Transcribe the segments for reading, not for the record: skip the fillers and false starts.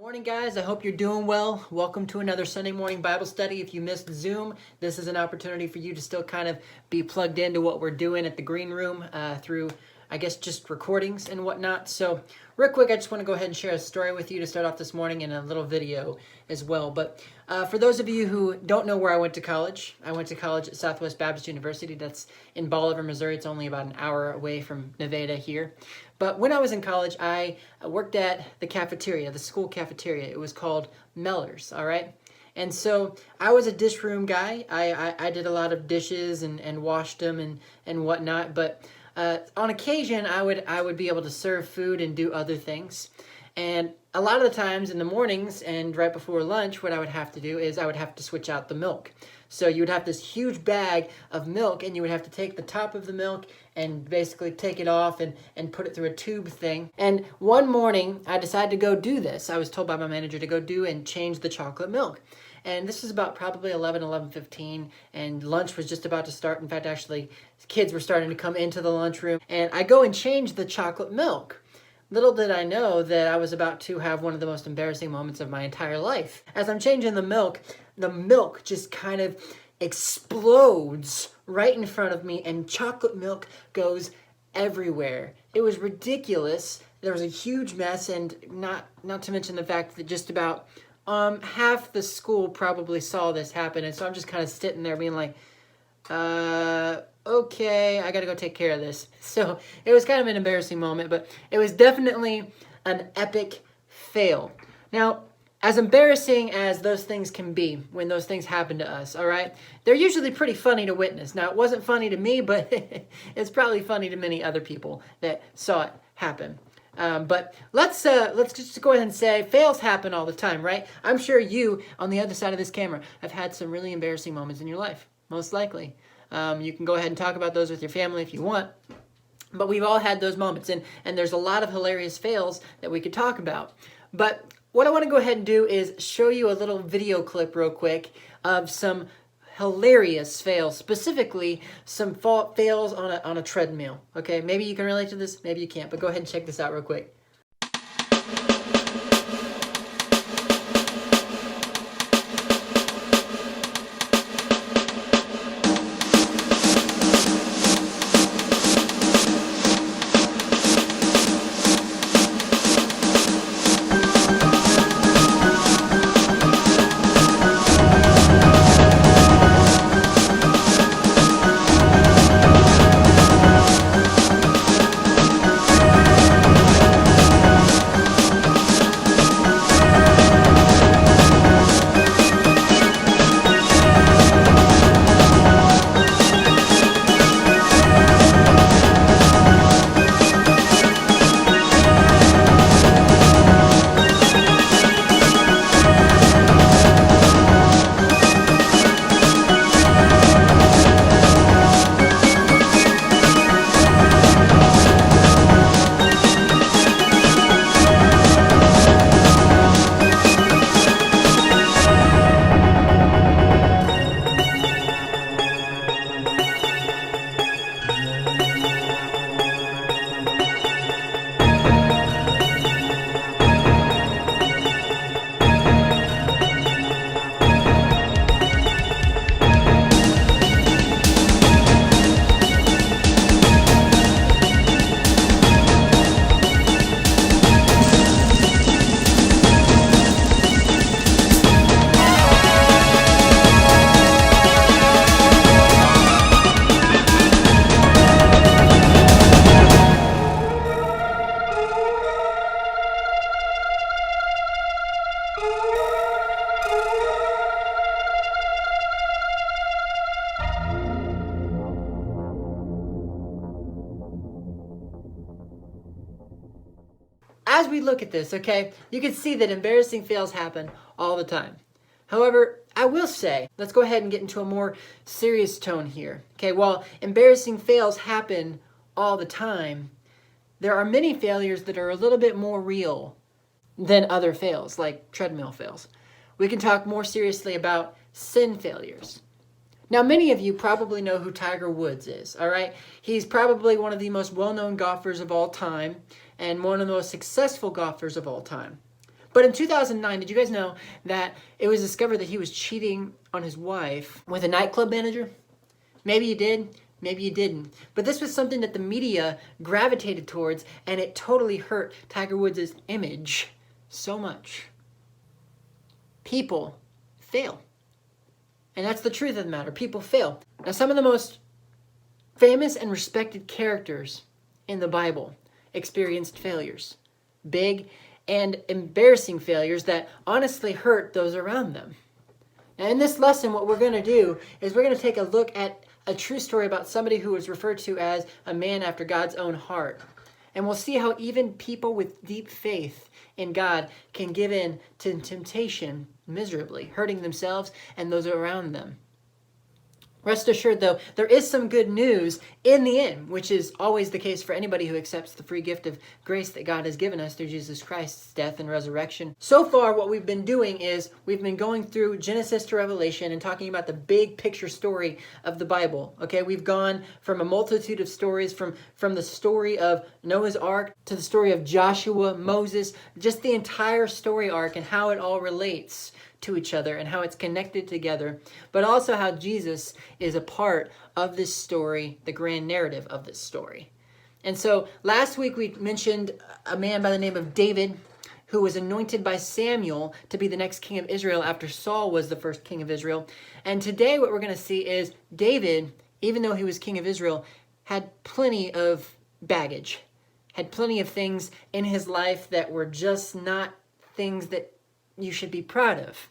Morning, guys. I hope you're doing well. Welcome to another Sunday morning Bible study. If you missed Zoom, this is an opportunity for you to still kind of be plugged into what we're doing at the green room through, I guess, just recordings and whatnot. So real quick, I just want to go ahead and share a story with you to start off this morning and a little video as well. But for those of you who don't know where I went to college at Southwest Baptist University. That's in Bolivar, Missouri. It's only about an hour away from Nevada here. But when I was in college, I worked at the cafeteria, the school cafeteria. It was called Meller's, all right? And so I was a dish room guy. I did a lot of dishes and washed them and whatnot. But on occasion, I would be able to serve food and do other things. And a lot of the times in the mornings and right before lunch, what I would have to do is I would have to switch out the milk. So you would have this huge bag of milk, and you would have to take the top of the milk and basically take it off and put it through a tube thing. And one morning, I decided to go do this. I was told by my manager to go do and change the chocolate milk. And this was about probably 11:15, and lunch was just about to start. In fact, actually, kids were starting to come into the lunchroom. And I go and change the chocolate milk. Little did I know that I was about to have one of the most embarrassing moments of my entire life. As I'm changing the milk just kind of explodes right in front of me, and chocolate milk goes everywhere. It was ridiculous. There was a huge mess, and not to mention the fact that just about half the school probably saw this happen. And so I'm just kind of sitting there being like, okay, I gotta go take care of this. So it was kind of an embarrassing moment, but it was definitely an epic fail. Now, as embarrassing as those things can be when those things happen to us, all right, they're usually pretty funny to witness. Now, it wasn't funny to me, but it's probably funny to many other people that saw it happen. But let's just go ahead and say fails happen all the time, right? I'm sure you, on the other side of this camera, have had some really embarrassing moments in your life, most likely. You can go ahead and talk about those with your family if you want. But we've all had those moments, and there's a lot of hilarious fails that we could talk about. But what I want to go ahead and do is show you a little video clip real quick of some hilarious fails, specifically some fails on a treadmill. Okay, maybe you can relate to this, maybe you can't, but go ahead and check this out real quick. As we look at this, okay, you can see that embarrassing fails happen all the time. However, I will say, let's go ahead and get into a more serious tone here. Okay, while embarrassing fails happen all the time, there are many failures that are a little bit more real than other fails, like treadmill fails. We can talk more seriously about sin failures. Now, many of you probably know who Tiger Woods is, all right? He's probably one of the most well-known golfers of all time and one of the most successful golfers of all time. But in 2009, did you guys know that it was discovered that he was cheating on his wife with a nightclub manager? Maybe you did, maybe you didn't. But this was something that the media gravitated towards, and it totally hurt Tiger Woods' image so much. People fail. And that's the truth of the matter. People fail. Now, some of the most famous and respected characters in the Bible experienced failures. Big and embarrassing failures that honestly hurt those around them. Now, in this lesson, what we're going to do is we're going to take a look at a true story about somebody who was referred to as a man after God's own heart. And we'll see how even people with deep faith in God can give in to temptation miserably, hurting themselves and those around them. Rest assured, though, there is some good news in the end, which is always the case for anybody who accepts the free gift of grace that God has given us through Jesus Christ's death and resurrection. So far, what we've been doing is we've been going through Genesis to Revelation and talking about the big picture story of the Bible. Okay, we've gone from a multitude of stories, from the story of Noah's Ark to the story of Joshua, Moses, just the entire story arc and how it all relates to each other and how it's connected together, but also how Jesus is a part of this story, the grand narrative of this story. And so last week we mentioned a man by the name of David who was anointed by Samuel to be the next king of Israel after Saul was the first king of Israel. And today what we're going to see is David, even though he was king of Israel, had plenty of baggage, had plenty of things in his life that were just not things that you should be proud of.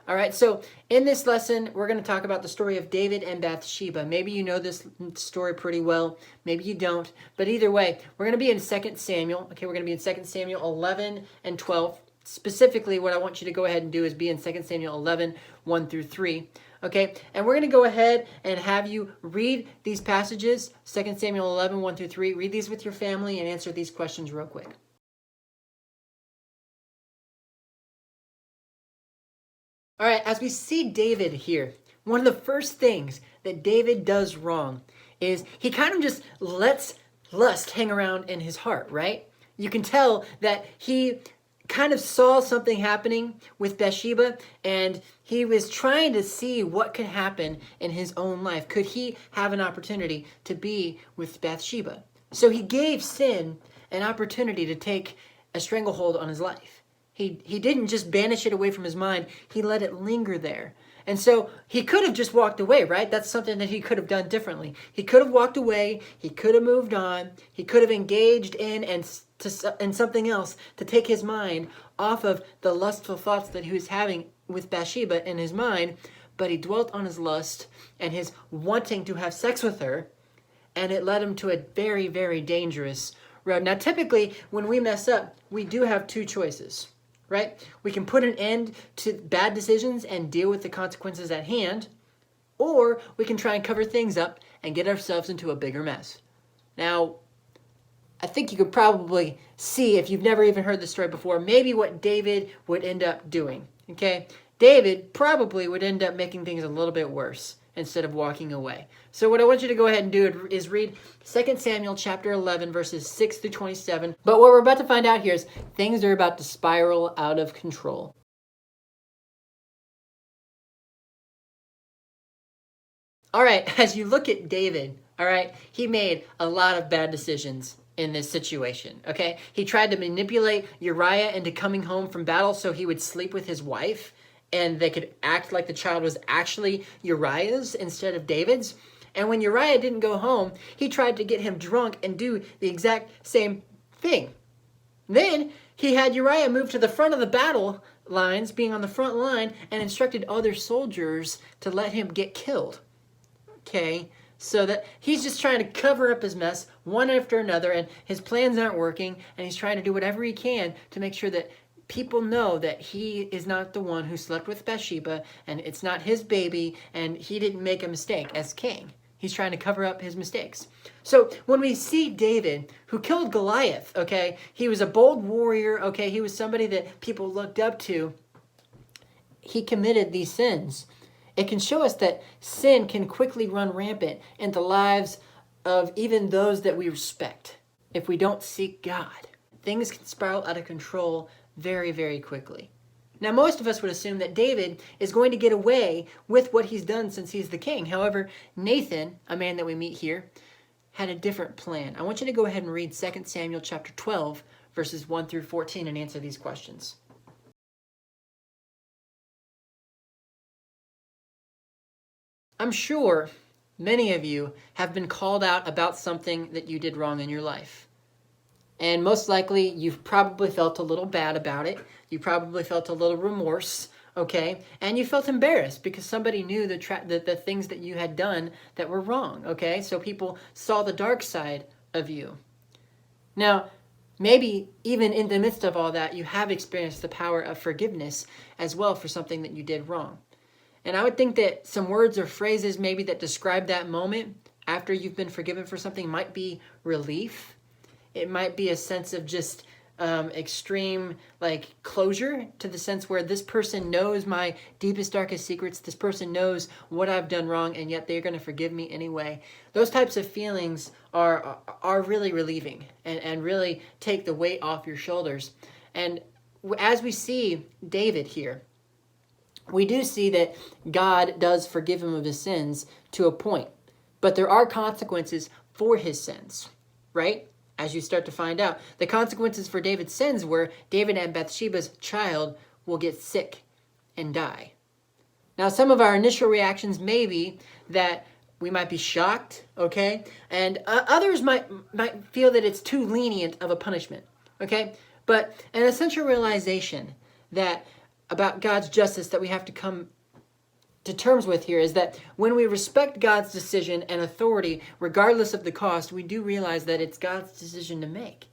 All right, so in this lesson, we're going to talk about the story of David and Bathsheba. Maybe you know this story pretty well. Maybe you don't. But either way, we're going to be in 2 Samuel. Okay, we're going to be in 2 Samuel 11 and 12. Specifically, what I want you to go ahead and do is be in 2 Samuel 11, 1 through 3. Okay, and we're going to go ahead and have you read these passages, 2 Samuel 11, 1 through 3. Read these with your family and answer these questions real quick. All right, as we see David here, one of the first things that David does wrong is he kind of just lets lust hang around in his heart, right? You can tell that he kind of saw something happening with Bathsheba, and he was trying to see what could happen in his own life. Could he have an opportunity to be with Bathsheba? So he gave sin an opportunity to take a stranglehold on his life. He didn't just banish it away from his mind. He let it linger there. And so he could have just walked away, right? That's something that he could have done differently. He could have walked away. He could have moved on. He could have engaged in something else to take his mind off of the lustful thoughts that he was having with Bathsheba in his mind. But he dwelt on his lust and his wanting to have sex with her. And it led him to a very, very dangerous road. Now, typically, when we mess up, we do have two choices. Right? We can put an end to bad decisions and deal with the consequences at hand, or we can try and cover things up and get ourselves into a bigger mess. Now, I think you could probably see, if you've never even heard this story before, maybe what David would end up doing. Okay? David probably would end up making things a little bit worse instead of walking away. So what I want you to go ahead and do is read 2 Samuel chapter 11, verses 6 through 27. But what we're about to find out here is things are about to spiral out of control. All right, as you look at David, all right, he made a lot of bad decisions in this situation, okay? He tried to manipulate Uriah into coming home from battle so he would sleep with his wife, and they could act like the child was actually Uriah's instead of David's. And when Uriah didn't go home, he tried to get him drunk and do the exact same thing. Then he had Uriah move to the front of the battle lines, being on the front line, and instructed other soldiers to let him get killed. Okay, so that he's just trying to cover up his mess one after another, and his plans aren't working, and he's trying to do whatever he can to make sure that people know that he is not the one who slept with Bathsheba, and it's not his baby, and he didn't make a mistake as king. He's trying to cover up his mistakes. So when we see David, who killed Goliath, okay, he was a bold warrior, okay, he was somebody that people looked up to. He committed these sins. It can show us that sin can quickly run rampant in the lives of even those that we respect if we don't seek God. Things can spiral out of control very, very quickly. Now, most of us would assume that David is going to get away with what he's done since he's the king. However, Nathan, a man that we meet here, had a different plan. I want you to go ahead and read 2 Samuel chapter 12, verses 1 through 14, and answer these questions. I'm sure many of you have been called out about something that you did wrong in your life. And most likely, you've probably felt a little bad about it. You probably felt a little remorse, okay? And you felt embarrassed because somebody knew the things that you had done that were wrong, okay? So people saw the dark side of you. Now, maybe even in the midst of all that, you have experienced the power of forgiveness as well for something that you did wrong. And I would think that some words or phrases maybe that describe that moment after you've been forgiven for something might be relief. It might be a sense of just extreme closure, to the sense where this person knows my deepest, darkest secrets. This person knows what I've done wrong, and yet they're going to forgive me anyway. Those types of feelings are really relieving and really take the weight off your shoulders. And as we see David here, we do see that God does forgive him of his sins to a point, but there are consequences for his sins, right? As you start to find out, the consequences for David's sins were David and Bathsheba's child will get sick and die. Now, some of our initial reactions may be that we might be shocked, okay? And others might feel that it's too lenient of a punishment, okay? But an essential realization that about God's justice that we have to come to terms with here is that when we respect God's decision and authority, regardless of the cost, we do realize that it's God's decision to make.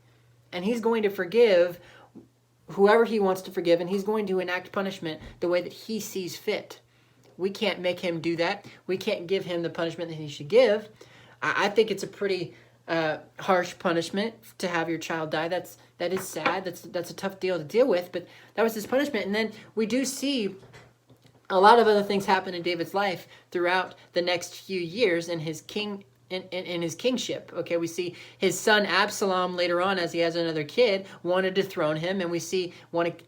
And he's going to forgive whoever he wants to forgive, and he's going to enact punishment the way that he sees fit. We can't make him do that. We can't give him the punishment that he should give. I think it's a pretty harsh punishment to have your child die. That is sad. That's a tough deal to deal with, but that was his punishment. And then we do see a lot of other things happen in David's life throughout the next few years in his kingship. Okay, we see his son Absalom later on, as he has another kid, wanted to dethrone him, and we see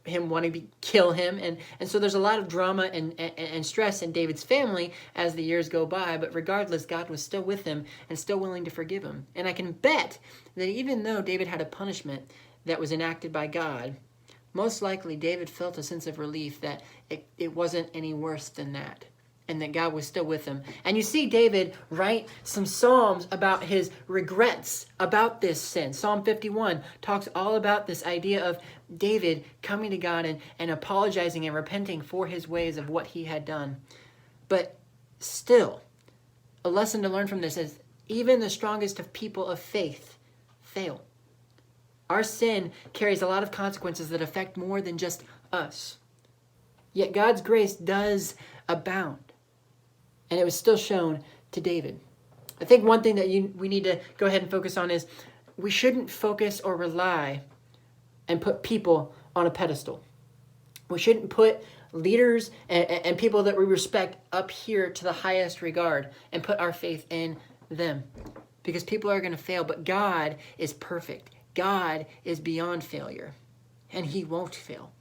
him wanting to kill him, and so there's a lot of drama and stress in David's family as the years go by. But regardless, God was still with him and still willing to forgive him. And I can bet that even though David had a punishment that was enacted by God, most likely David felt a sense of relief that it wasn't any worse than that, and that God was still with him. And you see David write some psalms about his regrets about this sin. Psalm 51 talks all about this idea of David coming to God and apologizing and repenting for his ways of what he had done. But still, a lesson to learn from this is even the strongest of people of faith fail. Our sin carries a lot of consequences that affect more than just us. Yet God's grace does abound. And it was still shown to David. I think one thing that we need to go ahead and focus on is we shouldn't focus or rely and put people on a pedestal. We shouldn't put leaders and people that we respect up here to the highest regard and put our faith in them. Because people are going to fail, but God is perfect. God is beyond failure, and he won't fail.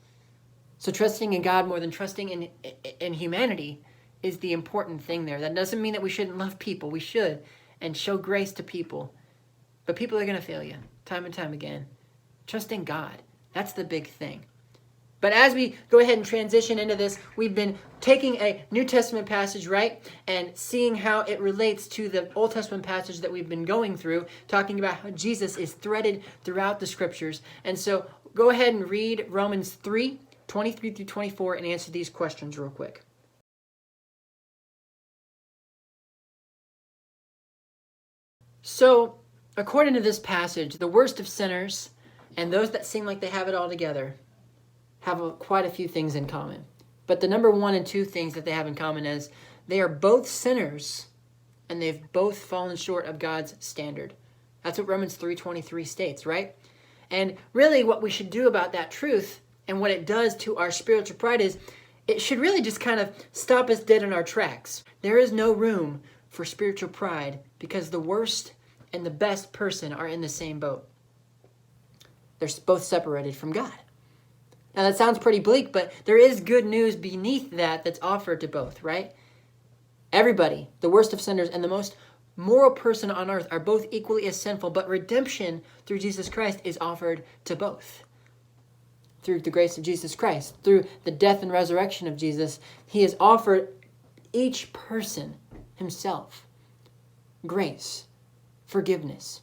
So trusting in God more than trusting in humanity is the important thing there. That doesn't mean that we shouldn't love people. We should, and show grace to people. But people are going to fail you time and time again. Trust in God. That's the big thing. But as we go ahead and transition into this, we've been taking a New Testament passage, right, and seeing how it relates to the Old Testament passage that we've been going through, talking about how Jesus is threaded throughout the scriptures. And so go ahead and read Romans 3, 23 through 24, and answer these questions real quick. So, according to this passage, the worst of sinners and those that seem like they have it all together have quite a few things in common. But the number one and two things that they have in common is they are both sinners and they've both fallen short of God's standard. That's what Romans 3:23 states, right? And really what we should do about that truth and what it does to our spiritual pride is it should really just kind of stop us dead in our tracks. There is no room for spiritual pride because the worst and the best person are in the same boat. They're both separated from God. Now that sounds pretty bleak, but there is good news beneath that that's offered to both, right? Everybody, the worst of sinners and the most moral person on earth, are both equally as sinful, but redemption through Jesus Christ is offered to both. Through the grace of Jesus Christ, through the death and resurrection of Jesus, he has offered each person himself grace, forgiveness.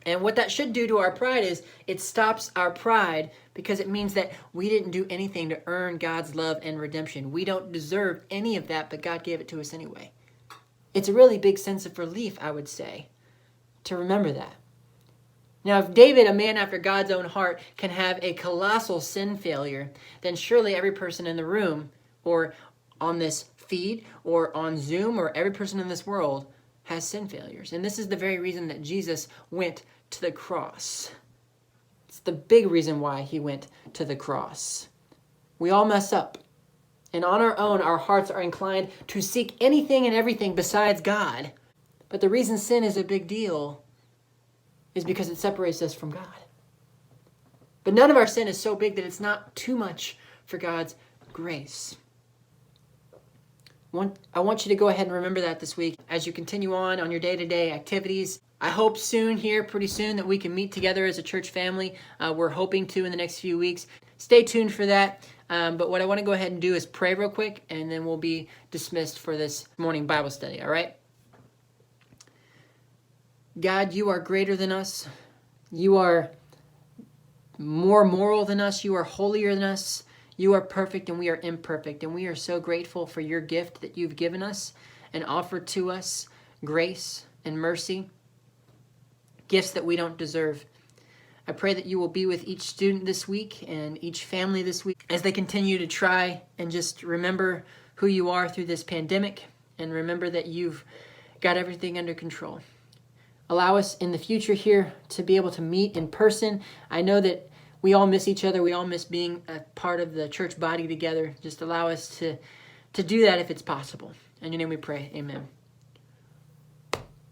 And what that should do to our pride is it stops our pride, because it means that we didn't do anything to earn God's love and redemption. We don't deserve any of that, but God gave it to us anyway. It's a really big sense of relief, I would say, to remember that. Now, if David, a man after God's own heart, can have a colossal sin failure, then surely every person in the room, or on this feed, or on Zoom, or every person in this world has sin failures. And this is the very reason that Jesus went to the cross. It's the big reason why he went to the cross. We all mess up. And on our own, our hearts are inclined to seek anything and everything besides God. But the reason sin is a big deal is because it separates us from God. But none of our sin is so big that it's not too much for God's grace. I want you to go ahead and remember that this week as you continue on your day-to-day activities. I hope pretty soon, that we can meet together as a church family. We're hoping to in the next few weeks. Stay tuned for that. But what I want to go ahead and do is pray real quick, and then we'll be dismissed for this morning Bible study, all right? God, you are greater than us. You are more moral than us. You are holier than us. You are perfect and we are imperfect. And we are so grateful for your gift that you've given us and offered to us, grace and mercy, gifts that we don't deserve. I pray that you will be with each student this week and each family this week as they continue to try and just remember who you are through this pandemic, and remember that you've got everything under control. Allow us in the future here to be able to meet in person. I know that we all miss each other. We all miss being a part of the church body together. Just allow us to do that if it's possible. In your name we pray. Amen.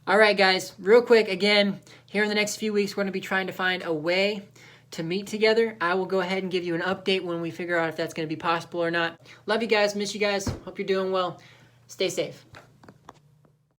All right, guys, real quick, again, here in the next few weeks, we're going to be trying to find a way to meet together. I will go ahead and give you an update when we figure out if that's going to be possible or not. Love you guys. Miss you guys. Hope you're doing well. Stay safe.